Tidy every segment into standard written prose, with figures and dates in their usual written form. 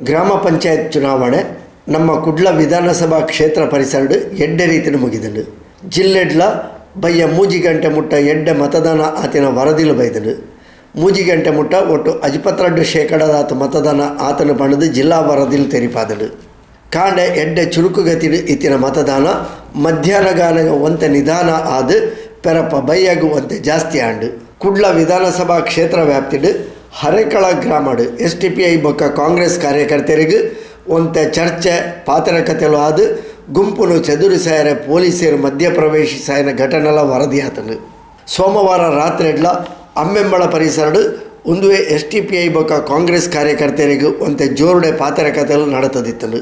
ಗ್ರಾಮ ಪಂಚಾಯತ್ ಚುನಾವಣೆ ನಮ್ಮ ಕುಡ್ಲ ವಿಧಾನಸಭಾ ಕ್ಷೇತ್ರ ಪರಿಸರಡು ಎಡ್ಡೆ ರೀತಿಯಲ್ಲಿ ಮುಗಿದನು. ಜಿಲ್ಲೆಡ್ಲ ಬಯ್ಯ ಮೂಜಿಗಂಟೆ ಮುಟ್ಟ ಎಡ್ಡೆ ಮತದಾನ ಆತನ ವರದಿಲು ಬೈದನು. ಮೂಜಿಗಂಟೆ ಮುಟ್ಟ ಒಟ್ಟು 52% ಮತದಾನ ಆತನ ಬಣದು ಜಿಲ್ಲಾ ವರದಿಲು ತೆರಿಪಾದನು. ಕಾಂಡೆ ಎಡ್ಡೆ ಚುರುಕುಗತಿಡು ಇತ್ತಿನ ಮತದಾನ ಮಧ್ಯಾಹ್ನಗಾನ ಒಂತೆ ನಿಧಾನ ಆದ ಪೆರಪ ಬೈಯಾಗು ಒಂತೆ ಜಾಸ್ತಿ ಆಂಡು. ಕುಡ್ಲ ವಿಧಾನಸಭಾ ಕ್ಷೇತ್ರ ವ್ಯಾಪ್ತಿಡು ಹರೇಕಳ ಗ್ರಾಮಡು STPI ಬೊಕ್ಕ ಕಾಂಗ್ರೆಸ್ ಕಾರ್ಯಕರ್ತರಿಗೆ ಒಂತೆ ಚರ್ಚೆ ಪಾತ್ರಕತೆಲು ಆದ ಗುಂಪುನು ಚೆದುರು ಸಾಯರೆ ಪೊಲೀಸರು ಮಧ್ಯಪ್ರವೇಶಿಸಾಯನ ಘಟನೆಲ ವರದಿಯಾತನು. ಸೋಮವಾರ ರಾತ್ರಿಡ್ಲ ಅಮ್ಮೆಂಬಳ ಪರಿಸರಡು ಒಂದುವೆ STPI ಬೊಕ್ಕ ಕಾಂಗ್ರೆಸ್ ಕಾರ್ಯಕರ್ತರಿಗೆ ಒಂತೆ ಜೋರುಡೆ ಪಾತ್ರಕತೆಲು ನಡೆತದಿತ್ತನು.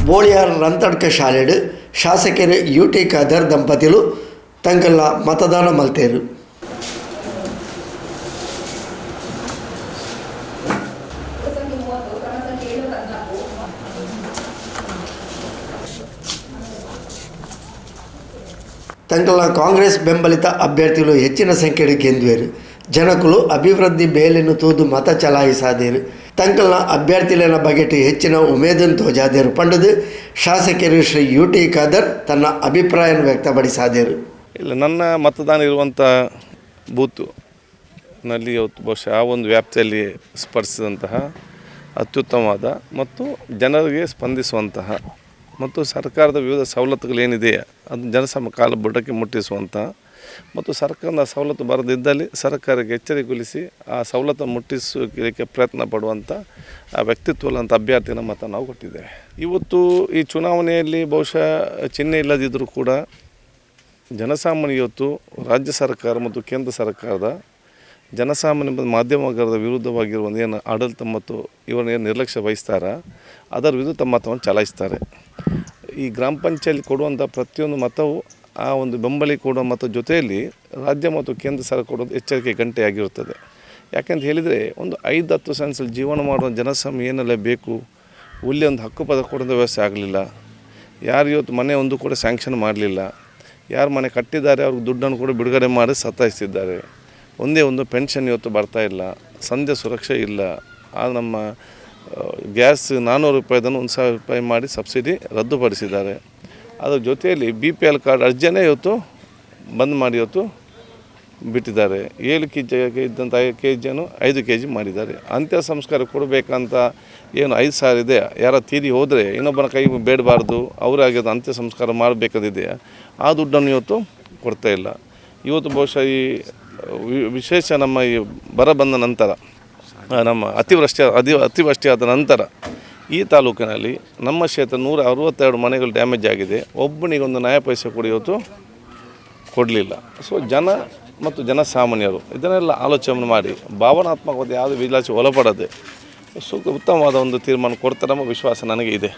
ಬೋಳಿಯಾರ್ ರಂತಡ್ಕ ಶಾಲೆಡು ಶಾಸಕರು UT ಖಾದರ್ ದಂಪತಿಗಳು ತಂಗಲ್ಲ ಮತದಾನ ಮಲ್ತೇರು. ತಂಗಲ್ಲ ಕಾಂಗ್ರೆಸ್ ಬೆಂಬಲಿತ ಅಭ್ಯರ್ಥಿಗಳು ಹೆಚ್ಚಿನ ಸಂಖ್ಯೆಯಲ್ಲಿ ಗೆದ್ದುವೇರು. ಜನಕುಲು ಅಭಿವೃದ್ಧಿ ಬೇಲೆನ್ನು ತೂದು ಮತ ಚಲಾಯಿಸಾದೇರು. ತಂಕಲ್ನ ಅಭ್ಯರ್ಥಿಗಳ ಬಗೆಟು ಹೆಚ್ಚಿನ ಉಮೇದನ್ನು ತೋಜಾದೇರು ಪಂಡದು ಶಾಸಕರು ಶ್ರೀ UT ಖಾದರ್ ತನ್ನ ಅಭಿಪ್ರಾಯವನ್ನು ವ್ಯಕ್ತಪಡಿಸಾದೇರು. ಇಲ್ಲ, ನನ್ನ ಮತದಾನ ಇರುವಂಥ ಬೂತ್ನಲ್ಲಿ ಇವತ್ತು ಬಹುಶಃ ಆ ಒಂದು ವ್ಯಾಪ್ತಿಯಲ್ಲಿ ಸ್ಪರ್ಶಿಸಿದಂತಹ ಅತ್ಯುತ್ತಮವಾದ ಮತ್ತು ಜನರಿಗೆ ಸ್ಪಂದಿಸುವಂತಹ ಮತ್ತು ಸರ್ಕಾರದ ವಿವಿಧ ಸವಲತ್ತುಗಳೇನಿದೆ ಅದು ಜನಸಮಕಾಲ ಬುಡಕ್ಕೆ ಮುಟ್ಟಿಸುವಂಥ ಮತ್ತು ಸರ್ಕಾರದ ಸವಲತ್ತು ಬರದಿದ್ದಲ್ಲಿ ಸರ್ಕಾರಕ್ಕೆ ಎಚ್ಚರಿಗೊಳಿಸಿ ಆ ಸವಲತ್ತು ಮುಟ್ಟಿಸಲಿಕ್ಕೆ ಪ್ರಯತ್ನ ಪಡುವಂಥ ಆ ವ್ಯಕ್ತಿತ್ವದಂಥ ಅಭ್ಯರ್ಥಿನ ಮತ ನಾವು ಕೊಟ್ಟಿದ್ದೇವೆ. ಇವತ್ತು ಈ ಚುನಾವಣೆಯಲ್ಲಿ ಬಹುಶಃ ಚಿಹ್ನೆ ಇಲ್ಲದಿದ್ದರೂ ಕೂಡ ಜನಸಾಮಾನ್ಯ ಇವತ್ತು ರಾಜ್ಯ ಸರ್ಕಾರ ಮತ್ತು ಕೇಂದ್ರ ಸರ್ಕಾರದ ಜನಸಾಮಾನ್ಯ ಮಾಧ್ಯಮ ವರ್ಗದ ವಿರುದ್ಧವಾಗಿರುವ ಏನು ಆಡಳಿತ ಮತ್ತು ಇವರನ್ನು ನಿರ್ಲಕ್ಷ್ಯ ವಹಿಸ್ತಾರ ಅದರ ವಿರುದ್ಧ ಮತವನ್ನು ಚಲಾಯಿಸ್ತಾರೆ. ಈ ಗ್ರಾಮ ಪಂಚಾಯತ್ ಕೊಡುವಂಥ ಪ್ರತಿಯೊಂದು ಮತವು ಆ ಒಂದು ಬೆಂಬಲಿ ಕೊಡುವ ಮತ ಜೊತೆಯಲ್ಲಿ ರಾಜ್ಯ ಮತ್ತು ಕೇಂದ್ರ ಸರ್ಕಾರ ಕೊಡೋದು ಎಚ್ಚರಿಕೆ ಗಂಟೆಯಾಗಿರುತ್ತದೆ. ಯಾಕೆಂತ ಹೇಳಿದರೆ ಒಂದು 5-10 ಸೆನ್ಸಲ್ಲಿ ಜೀವನ ಮಾಡುವ ಜನಸಾಮಾನ್ಯ ಏನೆಲ್ಲ ಬೇಕು, ಇಲ್ಲಿ ಒಂದು ಹಕ್ಕುಪತ್ರ ಕೊಡೋದು ವ್ಯವಸ್ಥೆ ಆಗಲಿಲ್ಲ, ಯಾರು ಇವತ್ತು ಮನೆ ಒಂದು ಕೂಡ ಸ್ಯಾಂಕ್ಷನ್ ಮಾಡಲಿಲ್ಲ, ಯಾರು ಮನೆ ಕಟ್ಟಿದ್ದಾರೆ ಅವ್ರಿಗೆ ದುಡ್ಡನ್ನು ಕೂಡ ಬಿಡುಗಡೆ ಮಾಡಿ ಸತಾಯಿಸ್ತಿದ್ದಾರೆ, ಒಂದೇ ಒಂದು ಪೆನ್ಷನ್ ಇವತ್ತು ಬರ್ತಾಯಿಲ್ಲ, ಸಂಧ್ಯಾ ಸುರಕ್ಷೆ ಇಲ್ಲ, ನಮ್ಮ ಗ್ಯಾಸ್ 400 ರೂಪಾಯಿದನ್ನು 1000 ರೂಪಾಯಿ ಮಾಡಿ ಸಬ್ಸಿಡಿ ರದ್ದುಪಡಿಸಿದ್ದಾರೆ. ಅದರ ಜೊತೆಯಲ್ಲಿ BPL ಕಾರ್ಡ್ ಅರ್ಜಿಯನ್ನೇ ಇವತ್ತು ಬಂದ್ ಮಾಡಿ ಇವತ್ತು ಬಿಟ್ಟಿದ್ದಾರೆ. 7 kg ಇದ್ದಂಥ 5 kgಯನ್ನು 5 kg ಮಾಡಿದ್ದಾರೆ. ಅಂತ್ಯ ಸಂಸ್ಕಾರ ಕೊಡಬೇಕಂತ ಏನು 5,000 ಇದೆ, ಯಾರ ತೀರಿ ಹೋದರೆ ಇನ್ನೊಬ್ಬನ ಕೈ ಬೇಡಬಾರ್ದು, ಅವರಾಗಿ ಅದು ಅಂತ್ಯ ಸಂಸ್ಕಾರ ಮಾಡಬೇಕಾದಿದೆ, ಆ ದುಡ್ಡನ್ನು ಇವತ್ತು ಕೊಡ್ತಾ ಇಲ್ಲ. ಇವತ್ತು ಬಹುಶಃ ಈ ವಿಶೇಷ ನಮ್ಮ ಈ ಬರ ಬಂದ ನಂತರ ನಮ್ಮ ಅತಿವೃಷ್ಟಿ ಆದ ನಂತರ ಈ ತಾಲೂಕಿನಲ್ಲಿ ನಮ್ಮ ಕ್ಷೇತ್ರ 162 ಮನೆಗಳು ಡ್ಯಾಮೇಜ್ ಆಗಿದೆ. ಒಬ್ಬನಿಗೊಂದು ನ್ಯಾಯ ಪೈಸೆ ಕೂಡ ಇವತ್ತು ಕೊಡಲಿಲ್ಲ. ಸೊ ಜನ ಮತ್ತು ಜನಸಾಮಾನ್ಯರು ಇದನ್ನೆಲ್ಲ ಆಲೋಚನೆ ಮಾಡಿ ಭಾವನಾತ್ಮಕವಾದ ಯಾವುದೇ ವಿಲಾಸ ಒಳಪಡದೆ ಉತ್ತಮವಾದ ಒಂದು ತೀರ್ಮಾನ ಕೊಡ್ತಾರೆ ಎಂಬ ವಿಶ್ವಾಸ ನನಗೆ ಇದೆ.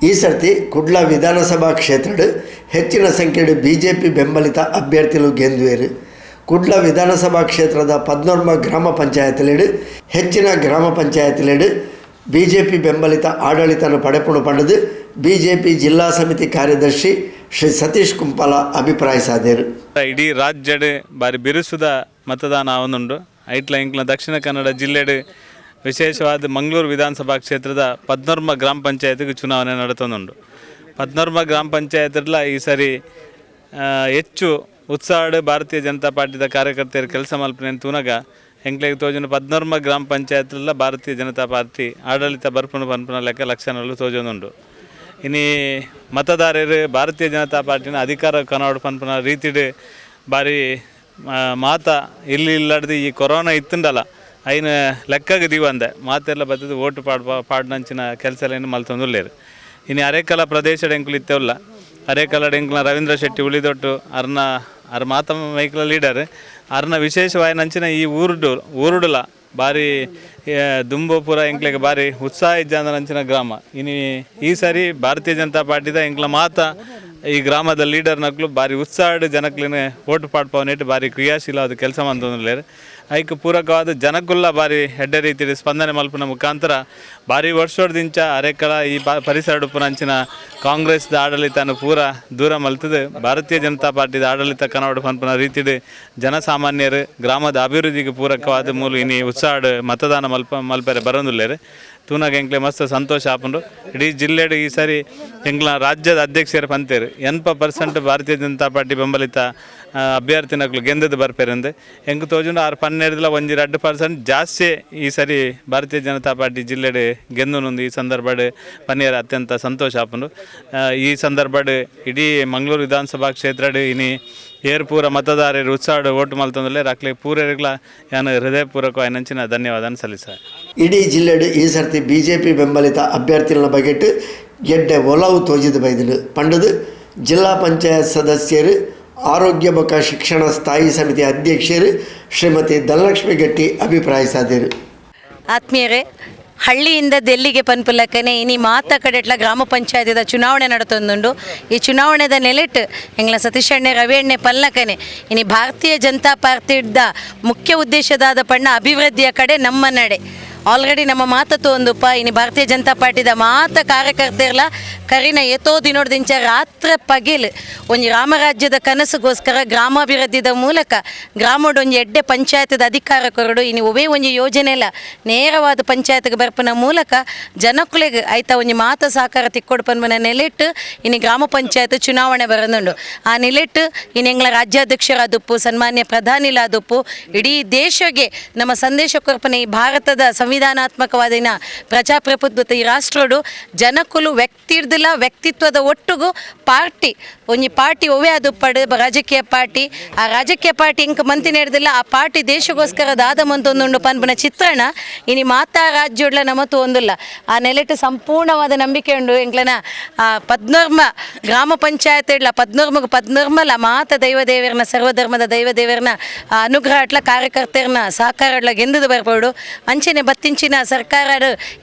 ಈ ಸರ್ತಿ ಕುಡ್ಲ ವಿಧಾನಸಭಾ ಕ್ಷೇತ್ರಡು ಹೆಚ್ಚಿನ ಸಂಖ್ಯೆಯ BJP ಬೆಂಬಲಿತ ಅಭ್ಯರ್ಥಿಗಳು ಗೆದ್ದುವೇರು. ಕುಡ್ಲ ವಿಧಾನಸಭಾ ಕ್ಷೇತ್ರದ 14 ಗ್ರಾಮ ಪಂಚಾಯತ್ಲೆಡು ಹೆಚ್ಚಿನ ಗ್ರಾಮ ಪಂಚಾಯತ್ಲೆಡು BJP ಬೆಂಬಲಿತ ಆಡಳಿತನ ಪಡೆಪುಣು ಪಡೆದು BJP ಜಿಲ್ಲಾ ಸಮಿತಿ ಕಾರ್ಯದರ್ಶಿ ಶ್ರೀ ಸತೀಶ್ ಕುಂಪಾಲ ಅಭಿಪ್ರಾಯಿಸಿದರು. ಇಡೀ ರಾಜ್ಯಡೆ ಬಾರಿ ಬಿರುಸುದ ಮತದಾನ ಆವೊಂದುಂಡು. ಐಟ್ಲ ಇಂಕ್ಲ ದಕ್ಷಿಣ ಕನ್ನಡ ಜಿಲ್ಲೆಡು ವಿಶೇಷವಾದ ಮಂಗಳೂರು ವಿಧಾನಸಭಾ ಕ್ಷೇತ್ರದ 14 ಗ್ರಾಮ ಪಂಚಾಯತ್ಗೆ ಚುನಾವಣೆ ನಡೆತೊಂದುಂಡು. 14 ಗ್ರಾಮ ಪಂಚಾಯತ್ಲ ಈ ಸರಿ ಹೆಚ್ಚು ಉತ್ಸಾಹ ಭಾರತೀಯ ಜನತಾ ಪಾರ್ಟಿದ ಕಾರ್ಯಕರ್ತರು ಕೆಲಸ ಮಲ್ಪನೆ ತೂನಗ ಎಂಕ್ಲೆಗೆ ತೋಜನ 14 ಗ್ರಾಮ ಪಂಚಾಯತ್ಲ ಭಾರತೀಯ ಜನತಾ ಪಾರ್ಟಿ ಆಡಳಿತ ಬರ್ಪನ ಲೆಕ್ಕ ಲಕ್ಷಣಗಳು ತೋಜೊಂದುಂಡು. ಇನ್ನು ಮತದಾರರು ಭಾರತೀಯ ಜನತಾ ಪಾರ್ಟಿನ ಅಧಿಕಾರ ಕನಾಡು ಪನ್ಪನ ರೀತಿಡು ಬಾರಿ ಮಾತ ಇಲ್ಲಿ ಇಲ್ಲಡ್ದು ಈ ಕೊರೋನಾ ಇತ್ತುಂಡಲ್ಲ ಐನ ಲೆಕ್ಕಗೆ ದಿವಂದೆ ಮಾತೆಲ್ಲ ಬರ್ತದೆ ಓಟು ಪಾಡ್ನಂಚಿನ ಕೆಲಸ ಏನು ಮಲ್ತೊಂದುಲ್ಲೇರು. ಇನ್ನು ಅರೆಕಲ ಪ್ರದೇಶದ ಎಂಕುಲು ಇತ್ತೇವಲ್ಲ, ಅರೆಕಲ ಎಂಕ್ಲ ರವೀಂದ್ರ ಶೆಟ್ಟಿ ಉಳಿದೊಟ್ಟು ಅರ್ನ ಮಾತ ಮೈಕ್ಲ ಲೀಡರ್ ಅರ್ನ ವಿಶೇಷವಾಗಿ ನಂಚಿನ ಈ ಊರುಡುಲ ಭಾರಿ ದುಂಬೋಪುರ ಎಂಕ್ಲೆಗೆ ಭಾರಿ ಉತ್ಸಾಹ ಇದ್ದಂಚಿನ ಗ್ರಾಮ. ಇನ್ನು ಈ ಸಾರಿ ಭಾರತೀಯ ಜನತಾ ಪಾರ್ಟಿದ ಎಂಕ್ಲ ಮಾತ ಈ ಗ್ರಾಮದ ಲೀಡರ್ ನಕ್ಲು ಭಾರಿ ಉತ್ಸಾಹ ಜನಕ್ಲಿನ ಓಟು ಪಾಡ್ಪವನೇಟು ಭಾರಿ ಕ್ರಿಯಾಶೀಲವಾದ ಕೆಲಸ ಮಂತಂದಿಲ್ಲೇರು. ಐಕ್ ಪೂರಕವಾದ ಜನಕ್ಕುಲ್ಲ ಭಾರಿ ಹೆಡ್ಡೆ ರೀತಿಯಲ್ಲಿ ಸ್ಪಂದನೆ ಮಲ್ಪನ ಮುಖಾಂತರ ಭಾರಿ ವರ್ಷದಿಂದ ಅರೆಕಲ ಈ ಪರಿಸರ ಉಪನಂಚಿನ ಕಾಂಗ್ರೆಸ್ದ ಆಡಳಿತನ ಪೂರ ದೂರ ಮಲ್ತದೆ ಭಾರತೀಯ ಜನತಾ ಪಾರ್ಟಿದ ಆಡಳಿತ ಕನವಡು ಪನ್ಪನ ರೀತಿಡ್ ಜನಸಾಮಾನ್ಯರು ಗ್ರಾಮದ ಅಭಿವೃದ್ಧಿಗೆ ಪೂರಕವಾದ ಮೂಲ ಇನಿ ಉತ್ಸಾಹ ಮತದಾನ ಮಲ್ಪರೆ ಬರೋದಿಲ್ಲೇರು. ತೂನಾಗ ಎಂಕ್ಲೆ ಮಸ್ತ್ ಸಂತೋಷ ಆಪುಂಡು. ಇಡೀ ಜಿಲ್ಲೆಡು ಈ ಸಾರಿ ಎಂಕ್ಲ ರಾಜ್ಯದ ಅಧ್ಯಕ್ಷರು ಪಂತೇರು 80% ಭಾರತೀಯ ಜನತಾ ಪಾರ್ಟಿ ಬೆಂಬಲಿತ ಅಭ್ಯರ್ಥಿನಕ್ಲು ಗೆಂದದ್ದು ಬರ್ಪೇರಂದೆ ಎಂಕ್ ತೋಜುಂಡು 12 ಒಂಜಿ 2% ಜಾಸ್ತಿ ಈ ಸರಿ ಭಾರತೀಯ ಜನತಾ ಪಾರ್ಟಿ ಜಿಲ್ಲೆಡು ಗೆಂದುನೊಂದು ಈ ಸಂದರ್ಭಡ್ ಪನ್ನೇರ ಅತ್ಯಂತ ಸಂತೋಷ ಆಪುಂಡು. ಈ ಸಂದರ್ಭಡ್ ಇಡೀ ಮಂಗಳೂರು ವಿಧಾನಸಭಾ ಕ್ಷೇತ್ರಡ್ ಇನಿ ಏರ್ಪೂರ ಮತದಾರರು ಉತ್ಸಾಹ ಓಟು ಮಲ್ತಂದಲ್ಲೇ ರಾಕ್ಲೆ ಪೂರೈರ್ಗಳ ಯಾನು ಹೃದಯಪೂರ್ವಕವಾಗಿ ನಂಚಿನ ಧನ್ಯವಾದ ಸಲ್ಲಿಸ. ಇಡೀ ಜಿಲ್ಲೆಡು ಈ ಸರ್ತಿ BJP ಬೆಂಬಲಿತ ಅಭ್ಯರ್ಥಿಗಳ ಬಗೆಟ್ ಎಡ್ಡೆ ಒಲವು ತೋಜಿದ ಬೈದಲು ಪಂಡದು ಜಿಲ್ಲಾ ಪಂಚಾಯತ್ ಸದಸ್ಯರು ಆರೋಗ್ಯ ಬೊಕ್ಕ ಶಿಕ್ಷಣ ಸ್ಥಾಯಿ ಸಮಿತಿ ಅಧ್ಯಕ್ಷರು ಶ್ರೀಮತಿ ಧನಲಕ್ಷ್ಮಿ ಗಟ್ಟಿ ಅಭಿಪ್ರಾಯಿಸಿದರು. ಆತ್ಮೀಯರೇ, ಹಳ್ಳಿಯಿಂದ ದೆಲ್ಲಿಗೆ ಪನ್ಪುಲಕ್ಕನೆ ಇನಿ ಮಾತ ಕಡೆಟ್ಲ ಗ್ರಾಮ ಪಂಚಾಯತಿದ ಚುನಾವಣೆ ನಡತೊಂದುಂಡು. ಈ ಚುನಾವಣೆದ ನೆಲೆಟ್ ಎಂಗ್ಲ ಸತೀಶ್ ಅಣ್ಣೆ ರವಿ ಎಣ್ಣೆ ಪಲ್ಲಕನೆ ಇನಿ ಭಾರತೀಯ ಜನತಾ ಪಾರ್ಟಿದ ಮುಖ್ಯ ಉದ್ದೇಶದಾದ ಪಣ್ಣ ಅಭಿವೃದ್ಧಿಯ ಕಡೆ ನಮ್ಮ ನಡೆ. ಆಲ್ರೆಡಿ ನಮ್ಮ ಮಾತತ್ತು ಒಂದುಪ್ಪ ಇನಿ ಭಾರತೀಯ ಜನತಾ ಪಾರ್ಟಿದ ಮಾತ ಕಾರ್ಯಕರ್ತೆರ್ಲ ಕರಿನ ಎತೋ ದಿನೋಡ್ದಿಂಚ ರಾತ್ರಿ ಪಗಿಲು ಒಂಜಿ ರಾಮರಾಜ್ಯದ ಕನಸುಗೋಸ್ಕರ ಗ್ರಾಮಾಭಿವೃದ್ಧಿದ ಮೂಲಕ ಗ್ರಾಮಡ್ ಒಂಜಿ ಎಡ್ಡೆ ಪಂಚಾಯತದ ಅಧಿಕಾರ ಕೊರಡು ಇನಿ ಒವೇ ಒಂಜಿ ಯೋಜನೆಲ ನೇರವಾದ ಪಂಚಾಯತ್ಗೆ ಬರ್ಪನ ಮೂಲಕ ಜನಕ್ಕುಲೆಗೆ ಆಯ್ತಾ ಒಂಜಿ ಮಾತ ಸಹಕಾರ ತಿಕ್ಕೊಡು ಪನ್ಮನ ನೆಲೆಟ್ಟು ಇನಿ ಗ್ರಾಮ ಪಂಚಾಯತ್ ಚುನಾವಣೆ ಬರೋದುಂಡು. ಆ ನೆಲೆಟ್ಟು ಇನಿ ಎಂಗ್ಲ ರಾಜ್ಯಾಧ್ಯಕ್ಷರಾದಪ್ಪು ಸನ್ಮಾನ್ಯ ಪ್ರಧಾನಿಲಾದಪ್ಪು ಇಡೀ ದೇಶಗೆ ನಮ್ಮ ಸಂದೇಶ ಕೊರ್ಪನೆ ಈ ಭಾರತದ ಸಂವಿಧಾನಾತ್ಮಕವಾದ ಪ್ರಜಾಪ್ರಭುತ್ವದ ಈ ರಾಷ್ಟ್ರಡು ಜನಕ್ಕುಲು ವ್ಯಕ್ತಿರ್ದಿಲ್ಲ ವ್ಯಕ್ತಿತ್ವದ ಒಟ್ಟಿಗೂ ಪಾರ್ಟಿ ಒಂಜಿ ಪಾರ್ಟಿ ಒವೇ ಅದು ಪಡು ರಾಜಕೀಯ ಪಾರ್ಟಿ. ಆ ರಾಜಕೀಯ ಪಾರ್ಟಿ ಇಂಕ ಮಂತಿ ನಡೆದಿಲ್ಲ ಆ ಪಾರ್ಟಿ ದೇಶಗೋಸ್ಕರ ದಾದ ಮಂತೊಂದುಂಡು ಪನ್ಪನ ಚಿತ್ರಣ ಇನಿ ಮಾತಾ ರಾಜ್ಯೋಡ್ಲ ನಮತು ಒಂದಿಲ್ಲ. ಆ ನೆಲೆಟ್ಟು ಸಂಪೂರ್ಣವಾದ ನಂಬಿಕೆ ಉಂಡು ಎಂಕ್ಲನ ಪದ್ನೋರ್ಮ ಗ್ರಾಮ ಪಂಚಾಯತ್ ಇಡ್ಲ ಪದ್ನೋರ್ಮಲ ಮಾತ ದೈವದೇವರನ್ನ ಸರ್ವಧರ್ಮದ ದೈವದೇವರನ್ನ ಅನುಗ್ರಹ ಅಟ್ಲ ಕಾರ್ಯಕರ್ತರನ್ನ ಸಹಕಾರ ಅಟ್ಲ ಗೆಂದದು ಬರ್ಬೋದು. ಅಂಚೆನೆ ಬತ್ತಿಂಚಿನ ಸರ್ಕಾರ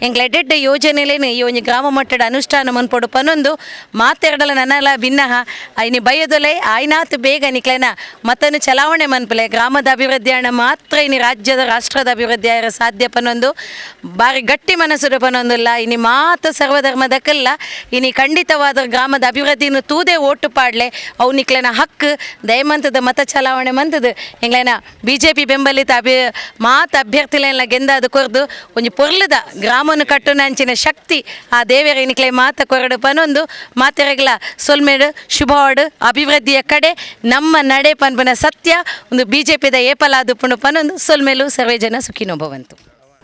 ಎಂಗ್ಲ ಎಡ್ಡೆಡ್ಡೆ ಯೋಜನೆಲೇನು ಈ ಒಂಜಿ ಗ್ರಾಮ ಮಟ್ಟದ ಅನುಷ್ಠಾನ ಮನ್ಪೊಡು ಪನೊಂದು ಮಾತೆರಡಲ ನನಲ ಭಿನ್ನಹ ಐನಿ ಬಯ್ಯದೊಲೆ ಆಯ್ನಾತ್ ಬೇಗ ನಿಕ್ಲೆನ ಮತನು ಚಲಾವಣೆ ಮನ್ಪಲೆ ಗ್ರಾಮದ ಅಭಿವೃದ್ಧಿ ಹಣ ಮಾತ್ರ ಇನಿ ರಾಜ್ಯದ ರಾಷ್ಟ್ರದ ಅಭಿವೃದ್ಧಿ ಆಯ್ರ ಸಾಧ್ಯ ಪನೊಂದು ಬಾರಿ ಗಟ್ಟಿ ಮನಸ್ಸುಡು ಪನೊಂದಿಲ್ಲ. ಇನಿ ಮಾತ ಸರ್ವಧರ್ಮದಕ್ಕಲ್ಲ ಇನಿ ಖಂಡಿತವಾದ ಗ್ರಾಮದ ಅಭಿವೃದ್ಧಿನ ತೂದೆ ಓಟು ಪಾಡ್ಲೆ ಅವು ನಿಕ್ಲೆನ ಹಕ್ಕು ದಯಮಂತದ ಮತ ಚಲಾವಣೆ ಮಂತದ್ದು ಎಂಗ್ಲೆನ BJP ಬೆಂಬಲಿತ ಮಾತ ಅಭ್ಯರ್ಥಿಲೆಲ್ಲ ಗೆಂದಾದ ಕೊರ್ದು ಒಂಜಿ ಪೊರ್ಲದ ಗ್ರಾಮನು ಕಟ್ಟುನಂಚಿನ ಶಕ್ತಿ ಆ ದೇವರ ನಿಕ್ಲೆ ಮಾತ ಕೊರಡು ಪನೊಂದು ಮಾತೆರೆಗ್ಲ ಸೊಲ್ಮೇಡು ಶುಭವಾಡು ಅಭಿವೃದ್ಧಿಯ ಕಡೆ ನಮ್ಮ ನಡೆ ಪನ್ಪನ ಸತ್ಯ ಒಂದು BJPದ ಏಪಲಾದುಪುಣು ಪನೊಂದು ಸೊಲ್ಮೇಲು ಸರ್ವೇ ಜನ ಸುಖಿನೋ ಭವಂತು.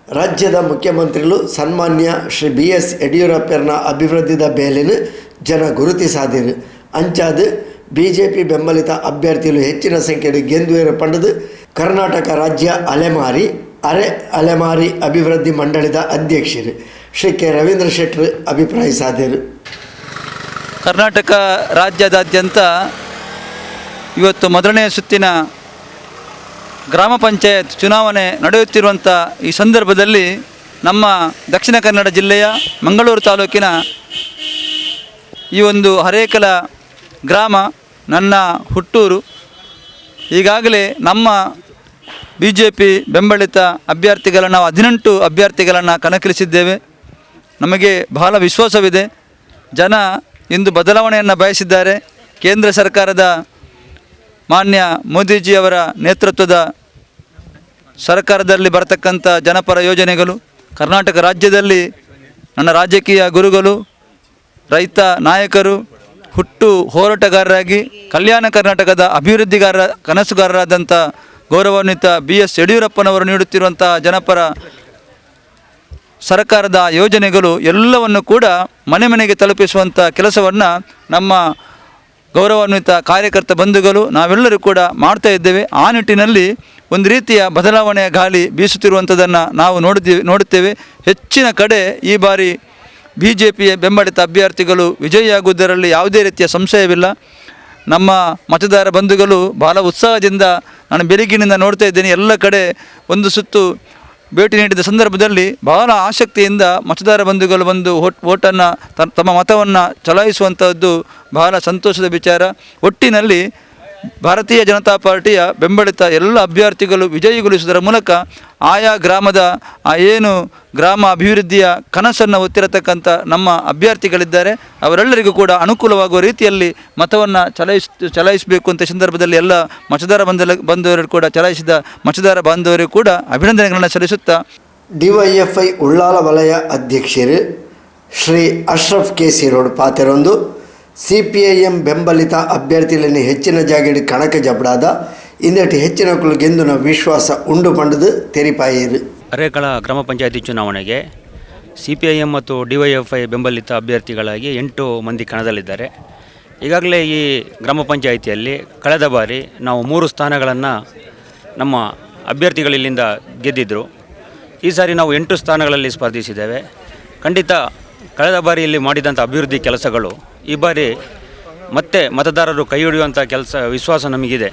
ರಾಜ್ಯದ ಮುಖ್ಯಮಂತ್ರಿಗಳು ಸನ್ಮಾನ್ಯ ಶ್ರೀ BS ಯಡಿಯೂರಪ್ಪರನ್ನ ಅಭಿವೃದ್ಧಿದ ಬೇಲೆನು ಜನ ಗುರುತಿಸಾದಿರು. ಅಂಚಾದು BJP ಬೆಂಬಲಿತ ಅಭ್ಯರ್ಥಿಗಳು ಹೆಚ್ಚಿನ ಸಂಖ್ಯೆಯಲ್ಲಿ ಗೆಂದುವೇರು ಪಂಡದು ಕರ್ನಾಟಕ ರಾಜ್ಯ ಅಲೆಮಾರಿ ಅಭಿವೃದ್ಧಿ ಮಂಡಳಿದ ಅಧ್ಯಕ್ಷರು ಶ್ರೀ ಕೆ ರವೀಂದ್ರ ಶೆಟ್ಟರು ಅಭಿಪ್ರಾಯಿಸಿದರು. ಕರ್ನಾಟಕ ರಾಜ್ಯದಾದ್ಯಂತ ಇವತ್ತು ಮೊದಲನೆಯ ಸುತ್ತಿನ ಗ್ರಾಮ ಪಂಚಾಯತ್ ಚುನಾವಣೆ ನಡೆಯುತ್ತಿರುವಂಥ ಈ ಸಂದರ್ಭದಲ್ಲಿ ನಮ್ಮ ದಕ್ಷಿಣ ಕನ್ನಡ ಜಿಲ್ಲೆಯ ಮಂಗಳೂರು ತಾಲೂಕಿನ ಈ ಒಂದು ಹರೇಕಲ ಗ್ರಾಮ ನನ್ನ ಹುಟ್ಟೂರು. ಈಗಾಗಲೇ ನಮ್ಮ BJP ಬೆಂಬಲಿತ ಅಭ್ಯರ್ಥಿಗಳನ್ನು ನಾವು 18 ಅಭ್ಯರ್ಥಿಗಳನ್ನು ಕಣಕ್ಕಿಳಿಸಿದ್ದೇವೆ. ನಮಗೆ ಬಹಳ ವಿಶ್ವಾಸವಿದೆ. ಜನ ಇಂದು ಬದಲಾವಣೆಯನ್ನು ಬಯಸಿದ್ದಾರೆ. ಕೇಂದ್ರ ಸರ್ಕಾರದ ಮಾನ್ಯ ಮೋದಿಜಿಯವರ ನೇತೃತ್ವದ ಸರ್ಕಾರದಲ್ಲಿ ಬರತಕ್ಕಂಥ ಜನಪರ ಯೋಜನೆಗಳು, ಕರ್ನಾಟಕ ರಾಜ್ಯದಲ್ಲಿ ನನ್ನ ರಾಜಕೀಯ ಗುರುಗಳು, ರೈತ ನಾಯಕರು, ಹುಟ್ಟು ಹೋರಾಟಗಾರರಾಗಿ ಕಲ್ಯಾಣ ಕರ್ನಾಟಕದ ಕನಸುಗಾರರಾದಂಥ ಗೌರವಾನ್ವಿತ BS ಯಡಿಯೂರಪ್ಪನವರು ನೀಡುತ್ತಿರುವಂಥ ಜನಪರ ಸರ್ಕಾರದ ಯೋಜನೆಗಳು ಎಲ್ಲವನ್ನು ಕೂಡ ಮನೆ ಮನೆಗೆ ತಲುಪಿಸುವಂಥ ಕೆಲಸವನ್ನು ನಮ್ಮ ಗೌರವಾನ್ವಿತ ಕಾರ್ಯಕರ್ತ ಬಂಧುಗಳು ನಾವೆಲ್ಲರೂ ಕೂಡ ಮಾಡ್ತಾ ಇದ್ದೇವೆ. ಆ ನಿಟ್ಟಿನಲ್ಲಿ ಒಂದು ರೀತಿಯ ಬದಲಾವಣೆಯ ಗಾಳಿ ಬೀಸುತ್ತಿರುವಂಥದ್ದನ್ನು ನಾವು ನೋಡುತ್ತೇವೆ. ಹೆಚ್ಚಿನ ಕಡೆ ಈ ಬಾರಿ BJPಯ ಬೆಂಬಲಿತ ಅಭ್ಯರ್ಥಿಗಳು ವಿಜಯಿಯಾಗುವುದರಲ್ಲಿ ಯಾವುದೇ ರೀತಿಯ ಸಂಶಯವಿಲ್ಲ. ನಮ್ಮ ಮತದಾರ ಬಂಧುಗಳು ಬಹಳ ಉತ್ಸಾಹದಿಂದ ನಾನು ಬೆಳಗಿನಿಂದ ನೋಡ್ತಾ ಇದ್ದೇನೆ. ಎಲ್ಲ ಕಡೆ ಒಂದು ಸುತ್ತು ಭೇಟಿ ನೀಡಿದ ಸಂದರ್ಭದಲ್ಲಿ ಬಹಳ ಆಸಕ್ತಿಯಿಂದ ಮತದಾರ ಬಂಧುಗಳು ಬಂದು ಓಟನ್ನು ತಮ್ಮ ಮತವನ್ನು ಚಲಾಯಿಸುವಂಥದ್ದು ಬಹಳ ಸಂತೋಷದ ವಿಚಾರ. ಒಟ್ಟಿನಲ್ಲಿ ಭಾರತೀಯ ಜನತಾ ಪಾರ್ಟಿಯ ಬೆಂಬಲಿತ ಎಲ್ಲ ಅಭ್ಯರ್ಥಿಗಳು ವಿಜಯಿಗೊಳಿಸುವುದರ ಮೂಲಕ ಆಯಾ ಗ್ರಾಮದ ಏನು ಗ್ರಾಮ ಅಭಿವೃದ್ಧಿಯ ಕನಸನ್ನು ಹೊತ್ತಿರತಕ್ಕಂಥ ನಮ್ಮ ಅಭ್ಯರ್ಥಿಗಳಿದ್ದಾರೆ ಅವರೆಲ್ಲರಿಗೂ ಕೂಡ ಅನುಕೂಲವಾಗುವ ರೀತಿಯಲ್ಲಿ ಮತವನ್ನು ಚಲಾಯಿಸಬೇಕು ಅಂತ ಸಂದರ್ಭದಲ್ಲಿ ಎಲ್ಲ ಮತದಾರ ಬಂಧುವರು ಕೂಡ ಚಲಾಯಿಸಿದ ಮತದಾರ ಬಾಂಧವರಿಗೂ ಕೂಡ ಅಭಿನಂದನೆಗಳನ್ನು ಸಲ್ಲಿಸುತ್ತಾ ಡಿವೈಎಫ್ಐ ಉಳ್ಳಾಲ ವಲಯ ಅಧ್ಯಕ್ಷರು ಶ್ರೀ ಅಶ್ರಫ್ ಕೆಸಿ ರೋಡ್ ಪಾತೆರೊಂದು CPIM ಬೆಂಬಲಿತ ಅಭ್ಯರ್ಥಿಗಳನ್ನು ಹೆಚ್ಚಿನ ಜಾಗಡಿ ಕಣಕ್ಕೆ ಜಬಡಾದ ಇಂದಟಿ ಹೆಚ್ಚಿನ ಕುಲು ಗೆಂದುನ ವಿಶ್ವಾಸ ಉಂಡು ಪಂಡದು ತೆರಿಪಾಯಿರು. ಅರೇಕಳ ಗ್ರಾಮ ಪಂಚಾಯತಿ ಚುನಾವಣೆಗೆ CPIM ಮತ್ತು DYFI ಬೆಂಬಲಿತ ಅಭ್ಯರ್ಥಿಗಳಾಗಿ 8 ಮಂದಿ ಕಣದಲ್ಲಿದ್ದಾರೆ. ಈಗಾಗಲೇ ಈ ಗ್ರಾಮ ಪಂಚಾಯಿತಿಯಲ್ಲಿ ಕಳೆದ ಬಾರಿ ನಾವು 3 ಸ್ಥಾನಗಳನ್ನು ನಮ್ಮ ಅಭ್ಯರ್ಥಿಗಳಿಂದ ಗೆದ್ದಿದ್ದರು. ಈ ಸಾರಿ ನಾವು 8 ಸ್ಥಾನಗಳಲ್ಲಿ ಸ್ಪರ್ಧಿಸಿದ್ದೇವೆ. ಖಂಡಿತ ಕಳೆದ ಬಾರಿಯಲ್ಲಿ ಮಾಡಿದಂಥ ಅಭಿವೃದ್ಧಿ ಕೆಲಸಗಳು ಈ ಬಾರಿ ಮತ್ತೆ ಮತದಾರರು ಕೈ ಹಿಡಿಯುವಂಥ ವಿಶ್ವಾಸ ನಮಗಿದೆ.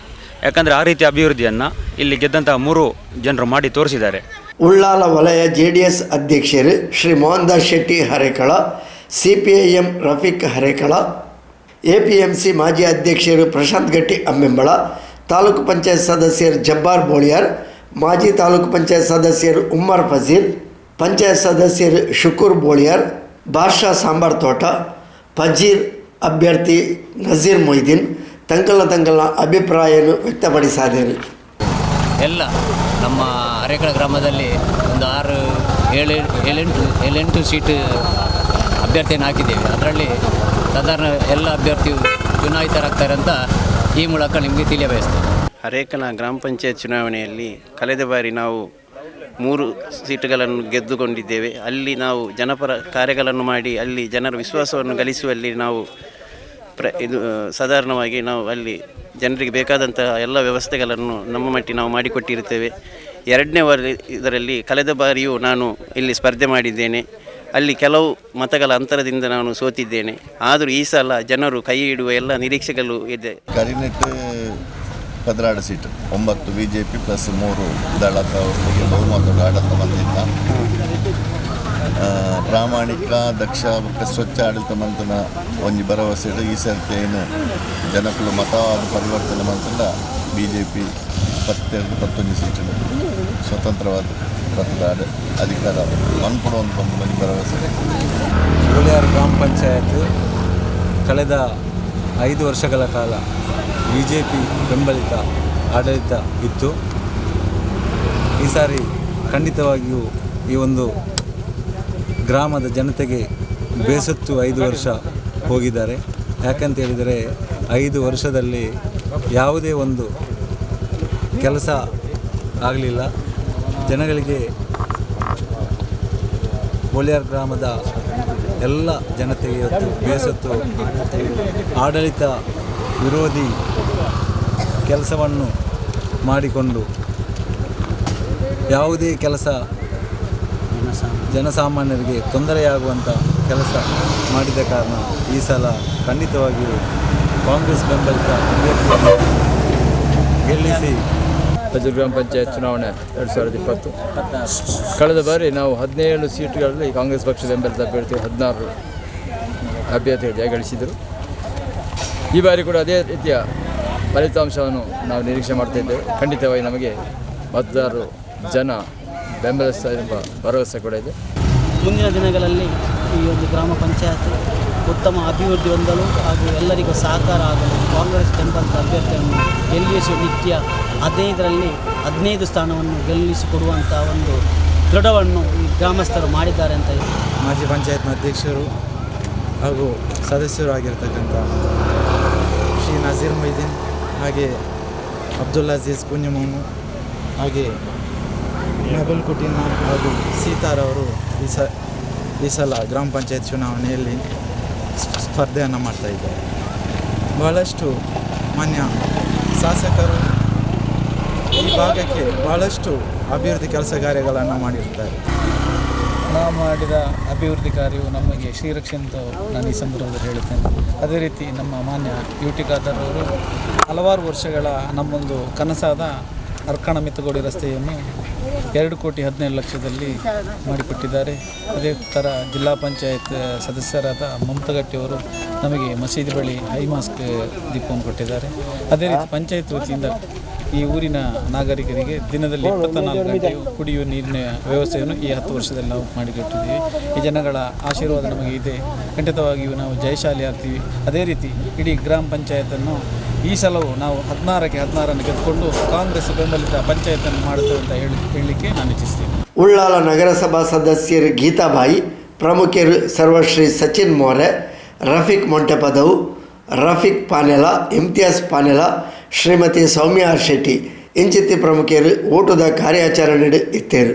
ಯಾಕಂದರೆ ಆ ರೀತಿ ಅಭಿವೃದ್ಧಿಯನ್ನು ಇಲ್ಲಿ ಗೆದ್ದಂಥ 3 ಜನರು ಮಾಡಿ ತೋರಿಸಿದ್ದಾರೆ. ಉಳ್ಳಾಲ ವಲಯ JDS ಅಧ್ಯಕ್ಷರು ಶ್ರೀ ಮೋಹನ್ದಾಸ್ ಶೆಟ್ಟಿ ಹರೇಕಳ, CPIM ರಫೀಕ್ ಹರೇಕಳ, APMC ಮಾಜಿ ಅಧ್ಯಕ್ಷರು ಪ್ರಶಾಂತ್ ಗಟ್ಟಿ ಅಮ್ಮೆಂಬಳ, ತಾಲೂಕು ಪಂಚಾಯತ್ ಸದಸ್ಯರು ಜಬ್ಬಾರ್ ಬೋಳಿಯಾರ್, ಮಾಜಿ ತಾಲೂಕು ಪಂಚಾಯತ್ ಸದಸ್ಯರು ಉಮ್ಮರ್ ಫಜೀಲ್, ಪಂಚಾಯತ್ ಸದಸ್ಯರು ಶುಕೂರ್ ಬೋಳಿಯಾರ್, ಬಾದ್ಶಾ ಸಾಂಬಾರ್ ತೋಟ, ಫಜೀರ್ ಅಭ್ಯರ್ಥಿ ನಜೀರ್ ಮೊಯ್ದೀನ್ ತಂಕಲ್ನ ಅಭಿಪ್ರಾಯವನ್ನು ವ್ಯಕ್ತಪಡಿಸಿದರು. ಎಲ್ಲ ನಮ್ಮ ಅರೇಕಳ ಗ್ರಾಮದಲ್ಲಿ ಒಂದು 6-7-8 ಸೀಟ್ ಅಭ್ಯರ್ಥಿಯನ್ನು ಹಾಕಿದ್ದೇವೆ. ಅದರಲ್ಲಿ ಸಾಧಾರಣ ಎಲ್ಲ ಅಭ್ಯರ್ಥಿಯು ಚುನಾಯಿತರಾಗ್ತಾರೆ ಅಂತ ಈ ಮೂಲಕ ನಿಮಗೆ ತಿಳಿಯಬಯಸ್ತೇವೆ. ಅರೇಕಲ ಗ್ರಾಮ ಪಂಚಾಯತ್ ಚುನಾವಣೆಯಲ್ಲಿ ಕಳೆದ ಬಾರಿ ನಾವು 3 ಸೀಟುಗಳನ್ನು ಗೆದ್ದುಕೊಂಡಿದ್ದೇವೆ. ಅಲ್ಲಿ ನಾವು ಜನಪರ ಕಾರ್ಯಗಳನ್ನು ಮಾಡಿ ಅಲ್ಲಿ ಜನರ ವಿಶ್ವಾಸವನ್ನು ಗಳಿಸುವಲ್ಲಿ ನಾವು ಸಾಧಾರಣವಾಗಿ ನಾವು ಅಲ್ಲಿ ಜನರಿಗೆ ಬೇಕಾದಂತಹ ಎಲ್ಲ ವ್ಯವಸ್ಥೆಗಳನ್ನು ನಮ್ಮ ಮಟ್ಟಿಗೆ ನಾವು ಮಾಡಿಕೊಟ್ಟಿರುತ್ತೇವೆ. 2ನೇ ಇದರಲ್ಲಿ ಕಳೆದ ಬಾರಿಯೂ ನಾನು ಇಲ್ಲಿ ಸ್ಪರ್ಧೆ ಮಾಡಿದ್ದೇನೆ. ಅಲ್ಲಿ ಕೆಲವು ಮತಗಳ ಅಂತರದಿಂದ ನಾನು ಸೋತಿದ್ದೇನೆ. ಆದರೂ ಈ ಸಲ ಜನರು ಕೈ ಹಿಡುವ ಎಲ್ಲ ನಿರೀಕ್ಷೆಗಳು ಇದೆ. ಕರಿನೆಟ್ಟು 16 ಸೀಟು 9 BJP ಪ್ಲಸ್ 3 ದಳದ ಅವರಿಗೆ ಬಹುಮತದ ಆಡಳಿತ ಬಂದಿದ್ದ ಪ್ರಾಮಾಣಿಕ ದಕ್ಷ ಮತ್ತು ಸ್ವಚ್ಛ ಆಡಳಿತ ಮಂತನ ಒಂದು ಭರವಸೆ ಈ ಸರ್ತಿ ಏನು ಜನಗಳು ಮತವಾದ ಪರಿವರ್ತನೆ ಮಂತಂದ BJP 22-21 ಸೀಟು ಸ್ವತಂತ್ರವಾದ ಮತದ ಅಧಿಕಾರ ಮನ್ಕೊಡುವಂಥ ಒಂದು ಭರವಸೆ. ಉಳ್ಳಾಲ ಗ್ರಾಮ ಪಂಚಾಯತ್ ಕಳೆದ 5 ವರ್ಷಗಳ ಕಾಲ BJP ಬೆಂಬಲಿತ ಆಡಳಿತ ಇತ್ತು. ಈ ಸಾರಿ ಖಂಡಿತವಾಗಿಯೂ ಈ ಒಂದು ಗ್ರಾಮದ ಜನತೆಗೆ ಬೇಸತ್ತು 5 ವರ್ಷ ಹೋಗಿದ್ದಾರೆ. ಯಾಕಂತ ಹೇಳಿದರೆ 5 ವರ್ಷದಲ್ಲಿ ಯಾವುದೇ ಒಂದು ಕೆಲಸ ಆಗಲಿಲ್ಲ. ಜನಗಳಿಗೆ ಉಳ್ಳಾಲ ಗ್ರಾಮದ ಎಲ್ಲ ಜನತೆಗೆ ಇವತ್ತು ಬೇಸತ್ತು ಆಡಳಿತ ವಿರೋಧಿ ಕೆಲಸವನ್ನು ಮಾಡಿಕೊಂಡು ಯಾವುದೇ ಕೆಲಸ ಜನಸಾಮಾನ್ಯರಿಗೆ ತೊಂದರೆಯಾಗುವಂಥ ಕೆಲಸ ಮಾಡಿದ ಕಾರಣ ಈ ಸಲ ಖಂಡಿತವಾಗಿಯೂ ಕಾಂಗ್ರೆಸ್ ಬೆಂಬಲಿತ ಅಭ್ಯರ್ಥಿಯನ್ನು ಗೆಲ್ಲಿಸಿ. ಗ್ರಾಮ ಪಂಚಾಯತ್ ಚುನಾವಣೆ 2020 ಕಳೆದ ಬಾರಿ ನಾವು 17 ಸೀಟುಗಳಲ್ಲಿ ಕಾಂಗ್ರೆಸ್ ಪಕ್ಷದ ಬೆಂಬಲಿತ ಅಭ್ಯರ್ಥಿ 16 ಅಭ್ಯರ್ಥಿಗಳು ಜಯಗಳಿಸಿದರು. ಈ ಬಾರಿ ಕೂಡ ಅದೇ ರೀತಿಯ ಫಲಿತಾಂಶವನ್ನು ನಾವು ನಿರೀಕ್ಷೆ ಮಾಡ್ತಾಯಿದ್ದೇವೆ. ಖಂಡಿತವಾಗಿ ನಮಗೆ ಮತದಾರರು ಜನ ಬೆಂಬಲಿಸ್ತಾ ಎಂಬ ಭರವಸೆ ಕೂಡ ಇದೆ. ಮುಂದಿನ ದಿನಗಳಲ್ಲಿ ಈ ಒಂದು ಗ್ರಾಮ ಪಂಚಾಯತ್ ಉತ್ತಮ ಅಭಿವೃದ್ಧಿ ಹೊಂದಲು ಹಾಗೂ ಎಲ್ಲರಿಗೂ ಸಹಕಾರ ಆಗಲು ಕಾಂಗ್ರೆಸ್ ಬೆಂಬಲಿತ ಅಭ್ಯರ್ಥಿಯನ್ನು ಗೆಲ್ಲಿಸುವ ನಿತ್ಯ 15 ಸ್ಥಾನವನ್ನು ಗೆಲ್ಲಿಸಿಕೊಡುವಂಥ ಒಂದು ದೃಢವನ್ನು ಈ ಗ್ರಾಮಸ್ಥರು ಮಾಡಿದ್ದಾರೆ ಅಂತ ಇದೆ. ಮಾಜಿ ಪಂಚಾಯತ್ನ ಅಧ್ಯಕ್ಷರು ಹಾಗೂ ಸದಸ್ಯರು ಆಗಿರ್ತಕ್ಕಂಥ ಶ್ರೀ ನಜೀರ್ ಮೊಯ್ದೀನ್, ಹಾಗೆ ಅಬ್ದುಲ್ ಅಜೀಜ್ ಕುഞ്ഞുಮೋನು, ಹಾಗೆ ಮೆಬಲ್ ಕುಟೀನ ಹಾಗೂ ಸೀತಾರವರು ಈ ಸಲ ಗ್ರಾಮ ಪಂಚಾಯತ್ ಚುನಾವಣೆಯಲ್ಲಿ ಸ್ಪರ್ಧೆಯನ್ನು ಮಾಡ್ತಾಯಿದ್ದಾರೆ. ಬಹಳಷ್ಟು ಮಾನ್ಯ ಶಾಸಕರು ಈ ಭಾಗಕ್ಕೆ ಬಹಳಷ್ಟು ಅಭಿವೃದ್ಧಿ ಕೆಲಸ ಕಾರ್ಯಗಳನ್ನು ಮಾಡಿರ್ತಾರೆ. ನಾವು ಮಾಡಿದ ಅಭಿವೃದ್ಧಿ ಕಾರ್ಯವು ನಮಗೆ ಶ್ರೀರಕ್ಷೆ ಅಂತ ನಾನು ಈ ಸಂದರ್ಭದಲ್ಲಿ ಹೇಳುತ್ತೇನೆ. ಅದೇ ರೀತಿ ನಮ್ಮ ಮಾನ್ಯ UT ಖಾದರ್ ಅವರು ಹಲವಾರು ವರ್ಷಗಳ ನಮ್ಮೊಂದು ಕನಸಾದ ಅರ್ಕಣ ಮಿತ್ತಗೋಡಿ ರಸ್ತೆಯನ್ನು 2,17,00,000ದಲ್ಲಿ ಮಾಡಿಕೊಟ್ಟಿದ್ದಾರೆ. ಅದೇ ಥರ ಜಿಲ್ಲಾ ಪಂಚಾಯತ್ ಸದಸ್ಯರಾದ ಮಮತಗಟ್ಟಿಯವರು ನಮಗೆ ಮಸೀದಿ ಬಳಿ ಹೈಮಾಸ್ಕ್ ದೀಪವನ್ನು ಕೊಟ್ಟಿದ್ದಾರೆ. ಅದೇ ರೀತಿ ಪಂಚಾಯತ್ ವತಿಯಿಂದ ಈ ಊರಿನ ನಾಗರಿಕರಿಗೆ ದಿನದಲ್ಲಿ 24 ಗಂಟೆಯು ಕುಡಿಯುವ ನೀರಿನ ವ್ಯವಸ್ಥೆಯನ್ನು ಈ 10 ವರ್ಷದಲ್ಲಿ ನಾವು ಮಾಡಿಕೊಟ್ಟಿದ್ದೀವಿ. ಈ ಜನಗಳ ಆಶೀರ್ವಾದ ನಮಗೆ ಇದೆ. ಖಂಡಿತವಾಗಿಯೂ ನಾವು ಜಯಶಾಲಿ ಆಗ್ತೀವಿ. ಅದೇ ರೀತಿ ಇಡೀ ಗ್ರಾಮ ಪಂಚಾಯತನ್ನು ಈ ಸಲವೂ ನಾವು 16ಕ್ಕೆ 16 ಗೆದ್ದುಕೊಂಡು ಕಾಂಗ್ರೆಸ್ ಬೆಂಬಲಿತ ಪಂಚಾಯತನ್ನು ಮಾಡುತ್ತೇವೆ ಅಂತ ಹೇಳಲಿಕ್ಕೆ ನಾನು ಇಚ್ಛಿಸ್ತೀನಿ. ಉಳ್ಳಾಲ ನಗರಸಭಾ ಸದಸ್ಯರು ಗೀತಾಬಾಯಿ, ಪ್ರಮುಖರು ಸರ್ವಶ್ರೀ ಸಚಿನ್ ಮೋರೆ, ರಫೀಕ್ ಮೊಂಟೆಪದವು, ರಫೀಕ್ ಪಾನೆಲ, ಇಮ್ತಿಯಾಜ್ ಪಾನೆಲ, ಶ್ರೀಮತಿ ಸೌಮ್ಯ ಶೆಟ್ಟಿ ಇಂಚಿತ್ತಿ ಪ್ರಮುಖರು ಓಟದ ಕಾರ್ಯಾಚರಣೆ ಇತ್ತೇರು.